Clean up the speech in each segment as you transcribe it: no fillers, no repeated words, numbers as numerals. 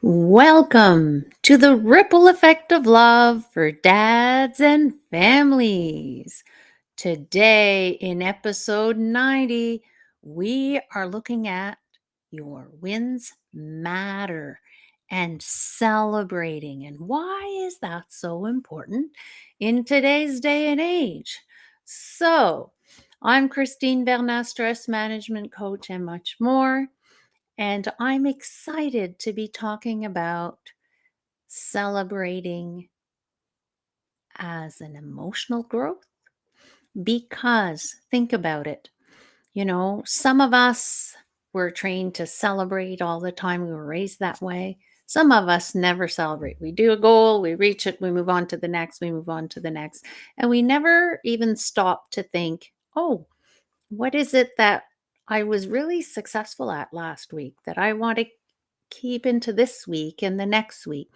Welcome to the ripple effect of love for dads and families. Today, in episode 90, we are looking at your wins matter and celebrating. And why is that so important in today's day and age? So, I'm Christine Bernat, stress management coach, and much more. And I'm excited to be talking about celebrating as an emotional growth because think about it. Some of us were trained to celebrate all the time. We were raised that way. Some of us never celebrate. We do a goal, we reach it, we move on to the next, we move on to the next. And we never even stop to think, oh, what is it that I was really successful at last week that I want to keep into this week and the next week?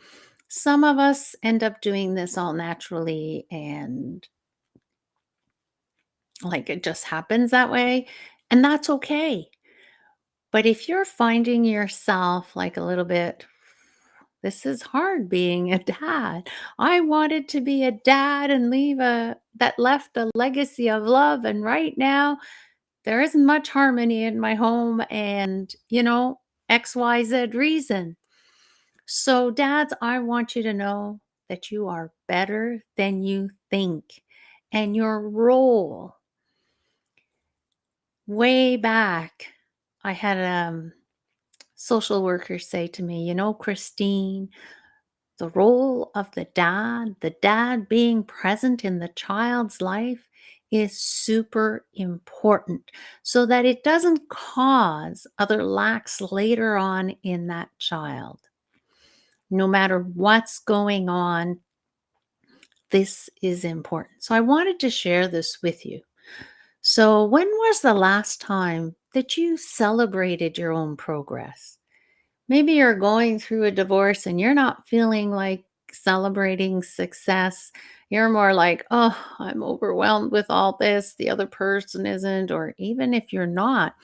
Some of us end up doing this all naturally and like it just happens that way, and that's okay. But if you're finding yourself like a little bit, this is hard being a dad. I wanted to be a dad and leave a that left a legacy of love, and right now there isn't much harmony in my home and, XYZ reason. So, dads, I want you to know that you are better than you think. And your role, way back, I had a social worker say to me, Christine, the role of the dad being present in the child's life is super important so that it doesn't cause other lacks later on in that child. No matter what's going on, this is important. So I wanted to share this with you. So, when was the last time that you celebrated your own progress? Maybe you're going through a divorce and you're not feeling like celebrating success. You're more like, oh, I'm overwhelmed with all this. The other person isn't. Or even if you're not,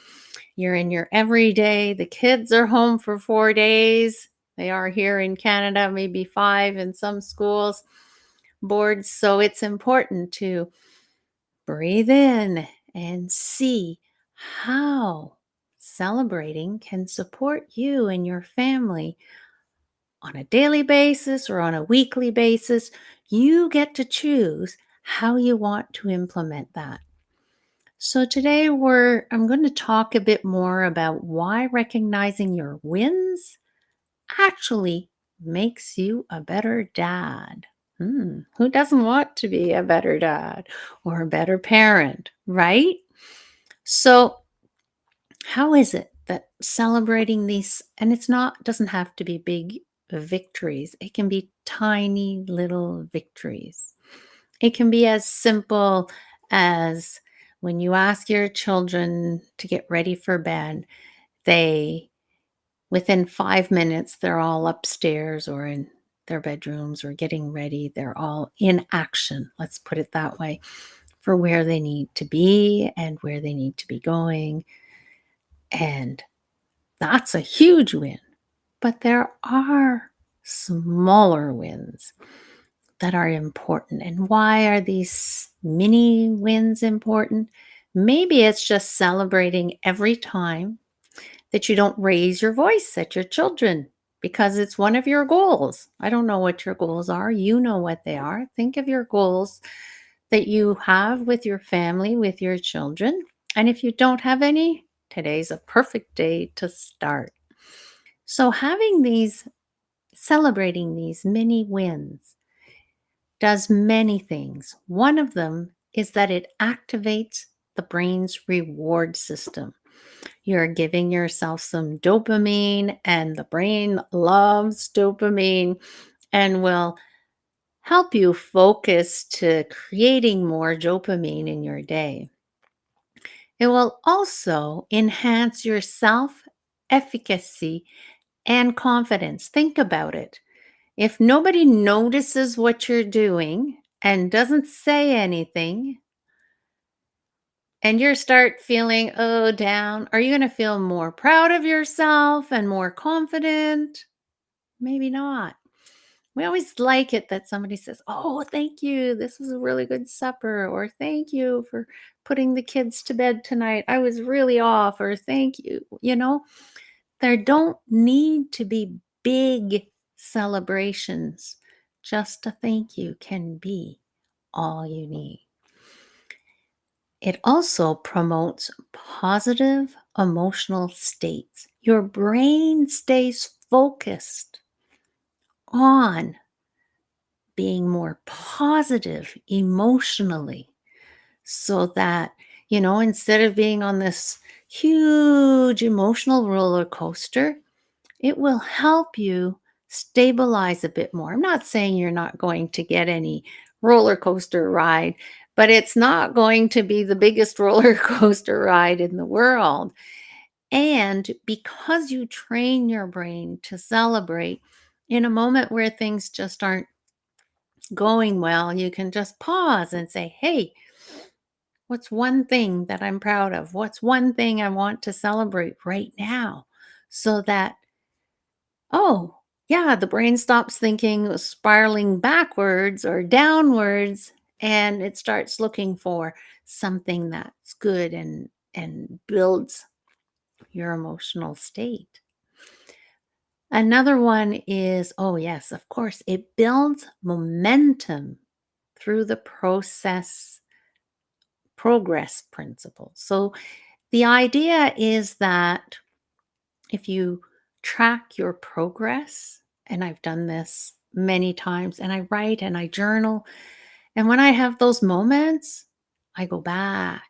you're in your everyday. The kids are home for 4 days. They are here in Canada, maybe five in some schools boards. So it's important to breathe in and see how celebrating can support you and your family on a daily basis or on a weekly basis. You get to choose how you want to implement that. So today I'm going to talk a bit more about why recognizing your wins actually makes you a better dad. Who doesn't want to be a better dad or a better parent, right? So, how is it that celebrating these, and it's not, doesn't have to be big victories, it can be tiny little victories. It can be as simple as when you ask your children to get ready for bed, they within 5 minutes, they're all upstairs or in their bedrooms or getting ready. They're all in action, let's put it that way, for where they need to be and where they need to be going. And that's a huge win. But there are smaller wins that are important. And why are these mini wins important? Maybe it's just celebrating every time that you don't raise your voice at your children because it's one of your goals. I don't know what your goals are. You know what they are. Think of your goals that you have with your family, with your children. And if you don't have any, today's a perfect day to start. So, celebrating these mini wins does many things. One of them is that it activates the brain's reward system. You're giving yourself some dopamine, and the brain loves dopamine and will help you focus to creating more dopamine in your day. It will also enhance your self efficacy and confidence. Think about it. If nobody notices what you're doing and doesn't say anything, and you start feeling, oh, down, are you going to feel more proud of yourself and more confident? maybe not. We always like it that somebody says, "Oh, thank you. This was a really good supper," or "Thank you for putting the kids to bed tonight. I was really off," or "Thank you." There don't need to be big celebrations. Just a thank you can be all you need. It also promotes positive emotional states. Your brain stays focused on being more positive emotionally so that, instead of being on this huge emotional roller coaster, it will help you stabilize a bit more. I'm not saying you're not going to get any roller coaster ride, but it's not going to be the biggest roller coaster ride in the world. And because you train your brain to celebrate in a moment where things just aren't going well, you can just pause and say, "Hey, what's one thing that I'm proud of? What's one thing I want to celebrate right now?" So that, oh, yeah, the brain stops thinking spiraling backwards or downwards, and it starts looking for something that's good and builds your emotional state. Another one is, oh yes, of course, it builds momentum through the progress principle. So the idea is that if you track your progress, and I've done this many times, and I write and I journal, and when I have those moments, I go back.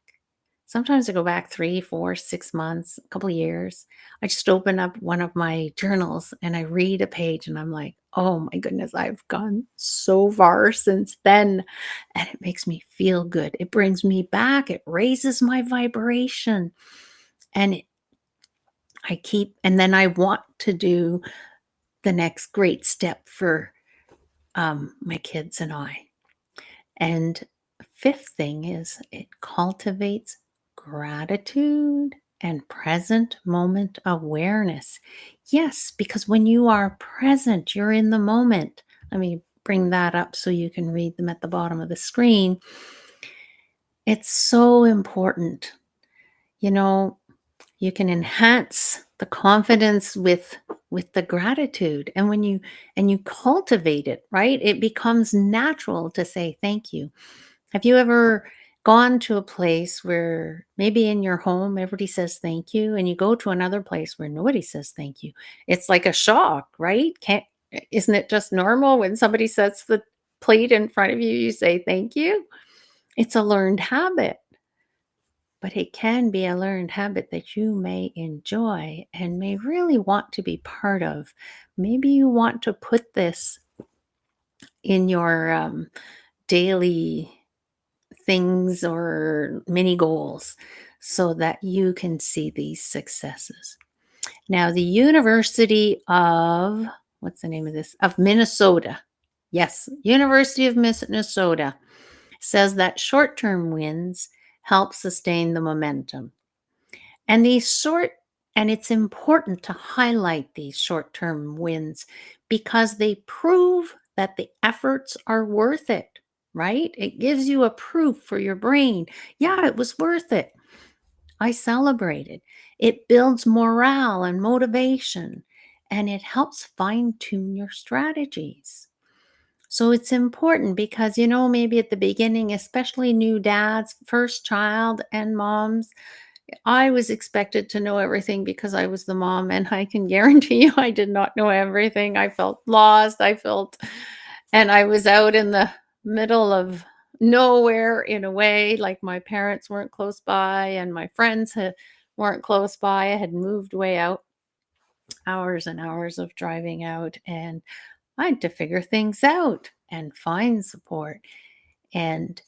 Sometimes I go back 3, 4, 6 months, a couple years. I just open up one of my journals and I read a page and I'm like, oh my goodness, I've gone so far since then. And it makes me feel good. It brings me back, it raises my vibration. And and then I want to do the next great step for my kids and I. And fifth thing is it cultivates gratitude and present moment awareness. Yes, because when you are present, you're in the moment. Let me bring that up so you can read them at the bottom of the screen. It's so important. You know, you can enhance the confidence with the gratitude, and when you cultivate it, right, it becomes natural to say thank you. Have you ever gone to a place where maybe in your home everybody says thank you, and you go to another place where nobody says thank you? It's like a shock, right? Can't Isn't it just normal when somebody sets the plate in front of you, you say thank you? It's a learned habit, but it can be a learned habit that you may enjoy and may really want to be part of. Maybe you want to put this in your daily things or mini goals so that you can see these successes. Now, the University of, what's the name of this? Of Minnesota. Yes, University of Minnesota says that short term wins help sustain the momentum. And it's important to highlight these short term wins because they prove that the efforts are worth it, right? It gives you a proof for your brain. Yeah, it was worth it. I celebrated. It builds morale and motivation, and it helps fine tune your strategies. So it's important because, maybe at the beginning, especially new dads, first child, and moms, I was expected to know everything because I was the mom, and I can guarantee you I did not know everything. I felt lost. And I was out in the middle of nowhere in a way, like my parents weren't close by and my weren't close by. I had moved way out, hours and hours of driving out, and I had to figure things out and find support. And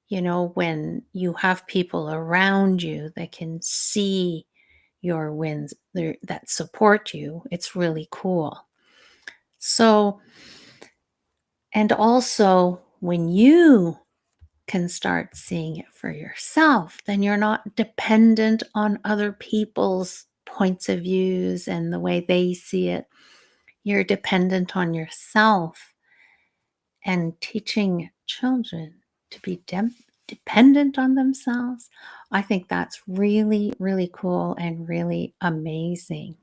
when you have people around you that can see your wins that support you, it's really cool. So, and also when you can start seeing it for yourself, then you're not dependent on other people's points of views and the way they see it. you're dependent on yourself, and teaching children to be dependent on themselves. I think that's really, really cool and really amazing.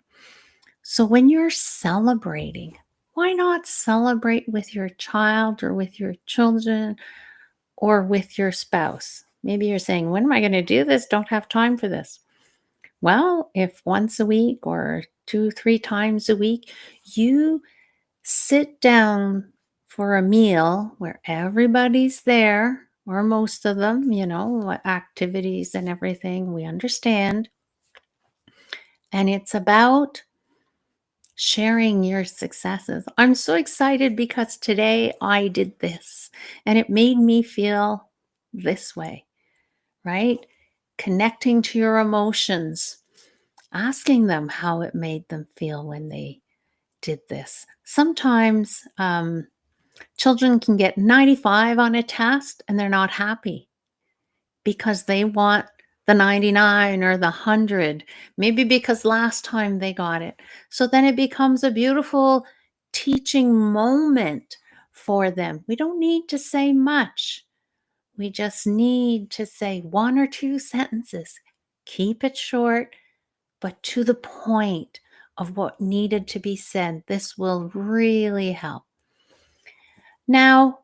So when you're celebrating, why not celebrate with your child or with your children or with your spouse? Maybe you're saying, when am I going to do this? Don't have time for this. Well, if once a week or two, three times a week, you sit down for a meal where everybody's there, or most of them, what activities and everything, we understand. And it's about sharing your successes. I'm so excited because today I did this and it made me feel this way, right? Connecting to your emotions, asking them how it made them feel when they did this. Sometimes children can get 95 on a test and they're not happy because they want the 99 or the 100, maybe because last time they got it. So then it becomes a beautiful teaching moment for them. We don't need to say much. We just need to say one or two sentences. Keep it short, but to the point of what needed to be said. This will really help. Now,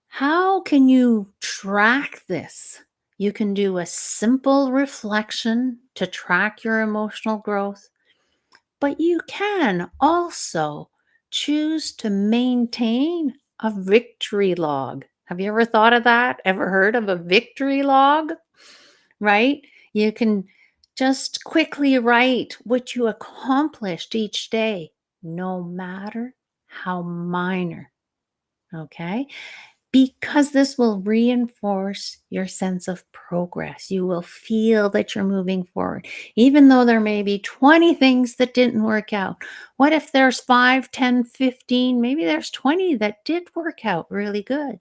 how can you track this? You can do a simple reflection to track your emotional growth, but you can also choose to maintain a victory log. Have you ever thought of that? Ever heard of a victory log? Right? You can just quickly write what you accomplished each day, no matter how minor. Okay? Because this will reinforce your sense of progress. You will feel that you're moving forward, even though there may be 20 things that didn't work out. What if there's 5, 10, 15? Maybe there's 20 that did work out really good.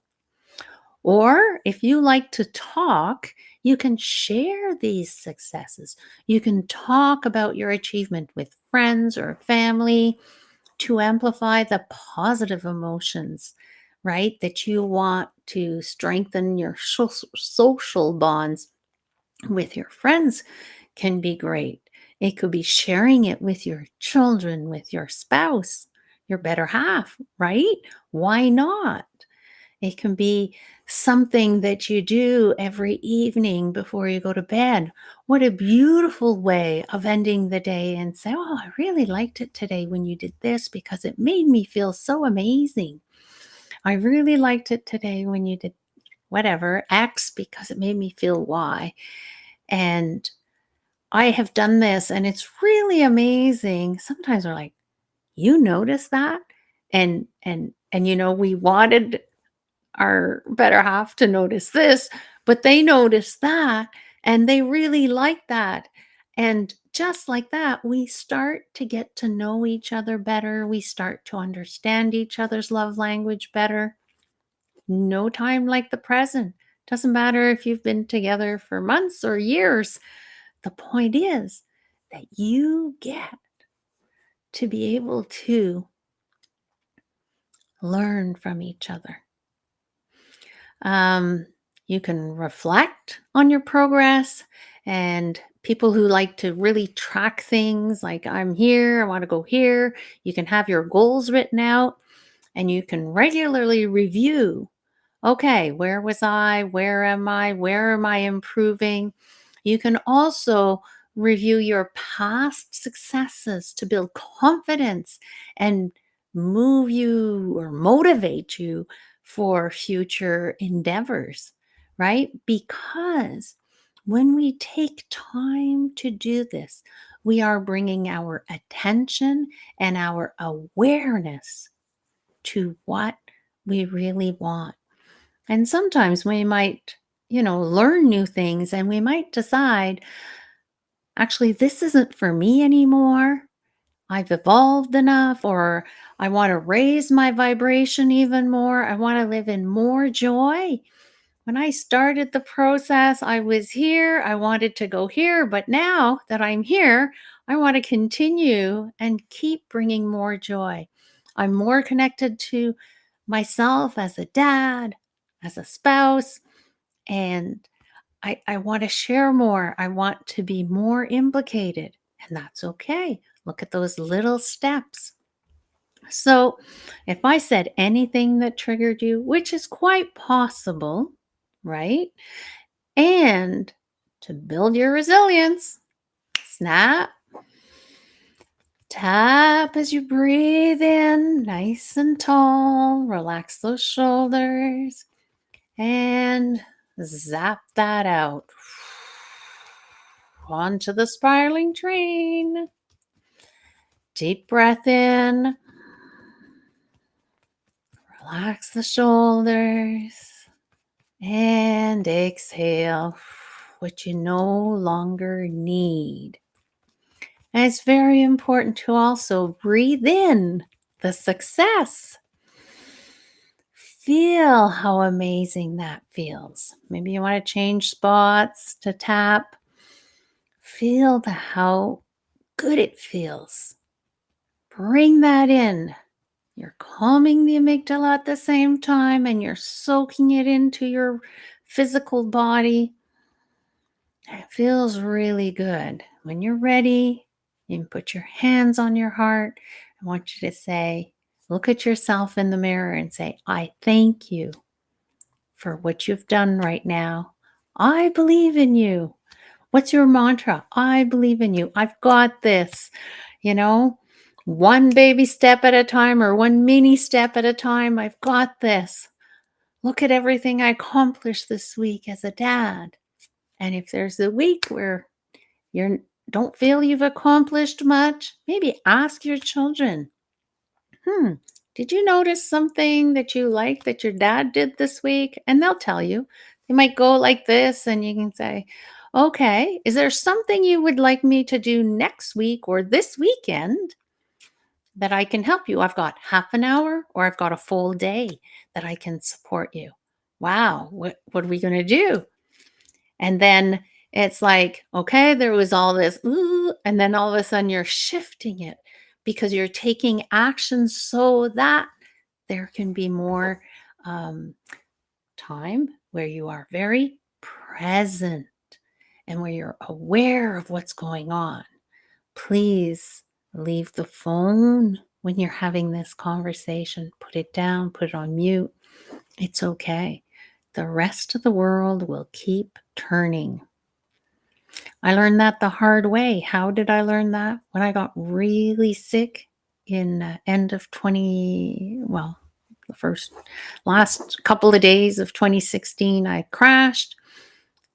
Or if you like to talk, you can share these successes. You can talk about your achievement with friends or family to amplify the positive emotions, right? That you want to strengthen your social bonds with your friends can be great. It could be sharing it with your children, with your spouse, your better half, right? Why not? It can be something that you do every evening before you go to bed. What a beautiful way of ending the day and say, "Oh, I really liked it today when you did this because it made me feel so amazing. I really liked it today when you did whatever X because it made me feel Y. And I have done this and it's really amazing." Sometimes we're like, "You notice that?" And we wanted our better half to notice this, but they noticed that and they really like that. And just like that, we start to get to know each other better. We start to understand each other's love language better. No time like the present. Doesn't matter if you've been together for months or years. The point is that you get to be able to learn from each other. Um, you can reflect on your progress, and people who like to really track things like I'm here, I want to go here, you can have your goals written out and you can regularly review. Okay, where was I? Where am I? Where am I improving? You can also review your past successes to build confidence and move you or motivate you for future endeavors, right? Because when we take time to do this, we are bringing our attention and our awareness to what we really want. And sometimes we might, learn new things and we might decide, actually, this isn't for me anymore. I've evolved enough, or I want to raise my vibration even more. I want to live in more joy. When I started the process, I was here. I wanted to go here. But now that I'm here, I want to continue and keep bringing more joy. I'm more connected to myself as a dad, as a spouse, and I want to share more. I want to be more implicated, and that's okay. Look at those little steps. So, if I said anything that triggered you, which is quite possible, right? And to build your resilience, snap, tap as you breathe in, nice and tall. Relax those shoulders and zap that out. Onto the spiraling train. Deep breath in. Relax the shoulders. And exhale what you no longer need. And it's very important to also breathe in the success. Feel how amazing that feels. Maybe you want to change spots to tap. Feel how good it feels. Bring that in. You're calming the amygdala at the same time and you're soaking it into your physical body. It feels really good. When you're ready, you can put your hands on your heart. I want you to say, look at yourself in the mirror and say, I thank you for what you've done right now. I believe in you. What's your mantra? I believe in you. I've got this. You know, one baby step at a time or one mini step at a time. I've got this. Look at everything I accomplished this week as a dad. And if there's a week where you don't feel you've accomplished much, maybe ask your children, hmm, did you notice something that you like that your dad did this week? And they'll tell you. They might go like this, and you can say, okay, is there something you would like me to do next week or this weekend that I can help you? I've got half an hour or I've got a full day that I can support you. Wow, what are we going to do? And then it's like, okay, there was all this, ooh, and then all of a sudden you're shifting it because you're taking action so that there can be more um, time where you are very present and where you're aware of what's going on. Please leave the phone when you're having this conversation. Put it down, put it on mute. It's okay. The rest of the world will keep turning. I learned that the hard way. How did I learn that? When I got really sick in end of 20, well, the first last couple of days of 2016, I crashed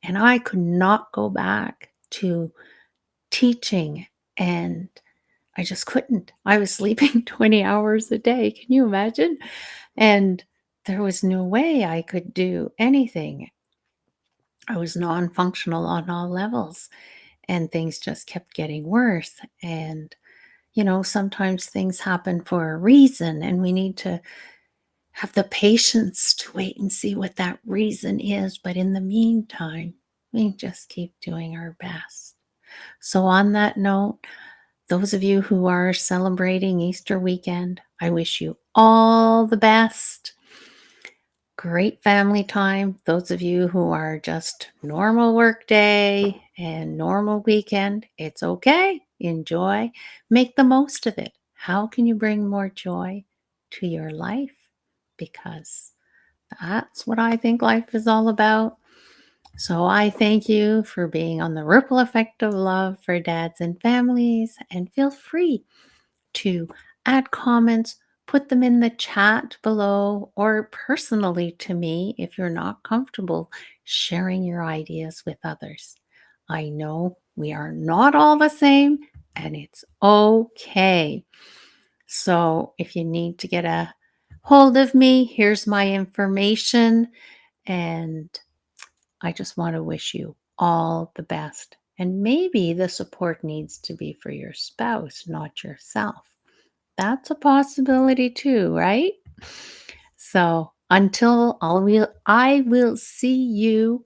and I could not go back to teaching, and I just couldn't. I was sleeping 20 hours a day. Can you imagine? And there was no way I could do anything. I was non-functional on all levels and things just kept getting worse. And, sometimes things happen for a reason, and we need to have the patience to wait and see what that reason is. But in the meantime, we just keep doing our best. So, on that note, those of you who are celebrating Easter weekend, I wish you all the best. Great family time. Those of you who are just normal work day and normal weekend, it's okay. Enjoy. Make the most of it. How can you bring more joy to your life? Because that's what I think life is all about. So I thank you for being on the ripple effect of love for dads and families, and feel free to add comments, put them in the chat below, or personally to me if you're not comfortable sharing your ideas with others. I know we are not all the same, and it's okay. So if you need to get a hold of me, here's my information, and I just want to wish you all the best. And maybe the support needs to be for your spouse, not yourself. That's a possibility too, right? So until I will see you